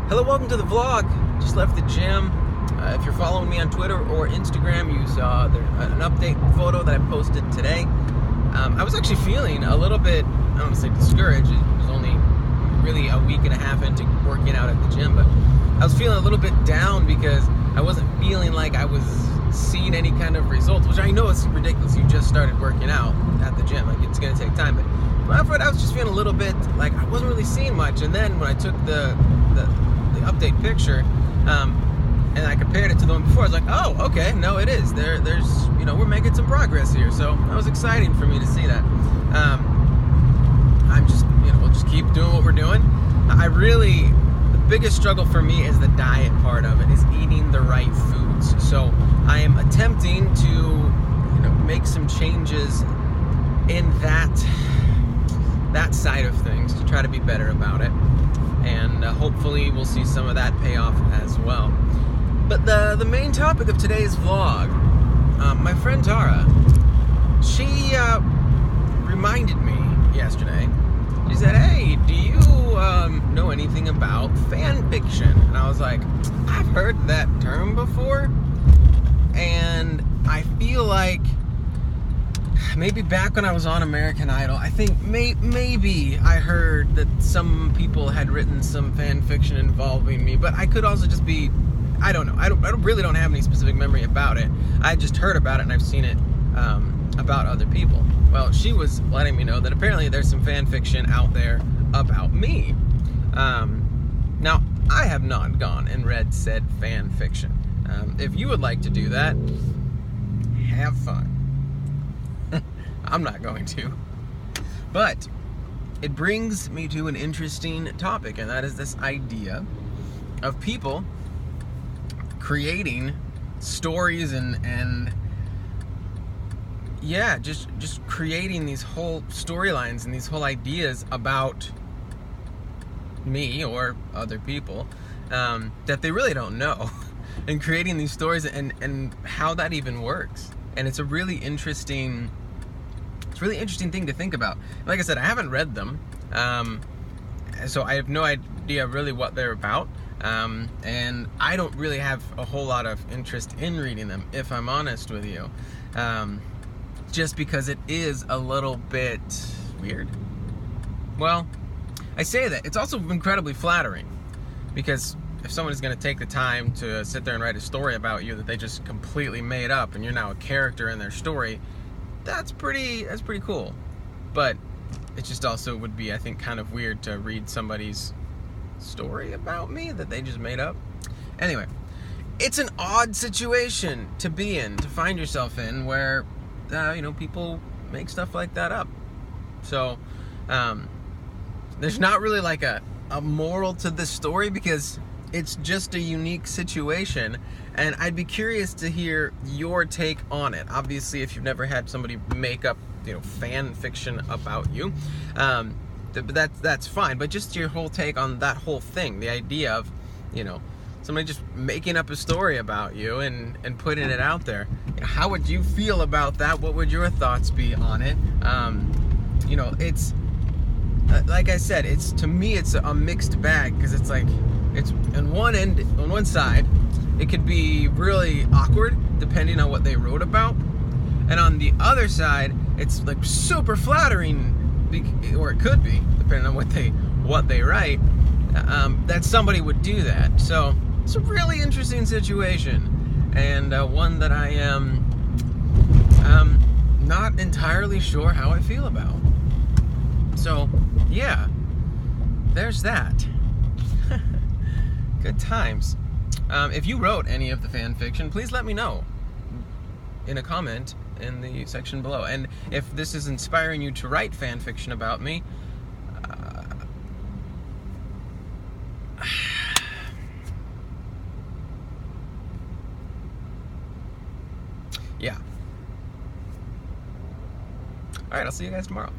Hello, welcome to the vlog. Just left the gym. If you're following me on Twitter or Instagram, you saw an update photo that I posted today. I was actually feeling a little bit, I don't want to say discouraged. It was only really a week and a half into working out at the gym, but I was feeling a little bit down because I wasn't feeling like I was seeing any kind of results, which I know is ridiculous. You just started working out at the gym, like it's going to take time, but I was just feeling a little bit like I wasn't really seeing much. And then when I took the update picture and I compared it to the one before, I was like, oh, okay, no, it is. There's, we're making some progress here. So that was exciting for me to see that. I'm just, we'll just keep doing what we're doing. The biggest struggle for me is the diet part of it, is eating the right foods. So I am attempting to, make some changes in that side of things to try to be better about it. And hopefully we'll see some of that pay off as well. But the main topic of today's vlog, my friend Tara, she reminded me yesterday. She said, hey, do you know anything about fan fiction? And I was like, I've heard that term before, and I feel like maybe back when I was on American Idol, I think maybe I heard that some people had written some fan fiction involving me, but I could also just be, I don't know. I really don't have any specific memory about it. I just heard about it and I've seen it about other people. Well, she was letting me know that apparently there's some fan fiction out there about me. Now, I have not gone and read said fan fiction. If you would like to do that, have fun. I'm not going to. But it brings me to an interesting topic, and that is this idea of people creating stories and just creating these whole storylines and these whole ideas about me or other people that they really don't know, and creating these stories and how that even works. And it's a really interesting thing to think about. Like I said, I haven't read them, so I have no idea really what they're about, and I don't really have a whole lot of interest in reading them, if I'm honest with you, just because it is a little bit weird. Well, I say that. It's also incredibly flattering, because if someone is going to take the time to sit there and write a story about you that they just completely made up, and you're now a character in their story, that's pretty cool. But it just also would be, I think, kind of weird to read somebody's story about me that they just made up. Anyway, it's an odd situation to be in, to find yourself in, where people make stuff like that up. So there's not really like a moral to this story, because it's just a unique situation, and I'd be curious to hear your take on it. Obviously, if you've never had somebody make up, fan fiction about you, that's fine. But just your whole take on that whole thing, the idea of, somebody just making up a story about you and putting it out there. How would you feel about that? What would your thoughts be on it? It's like I said, to me it's a mixed bag, because it's like, it's on one side, it could be really awkward depending on what they wrote about, and on the other side, it's like super flattering, or it could be depending on what they write, that somebody would do that. So it's a really interesting situation, and one that I am not entirely sure how I feel about. So yeah, there's that. Good times. If you wrote any of the fan fiction, please let me know in a comment in the section below. And if this is inspiring you to write fan fiction about me, yeah. Alright, I'll see you guys tomorrow.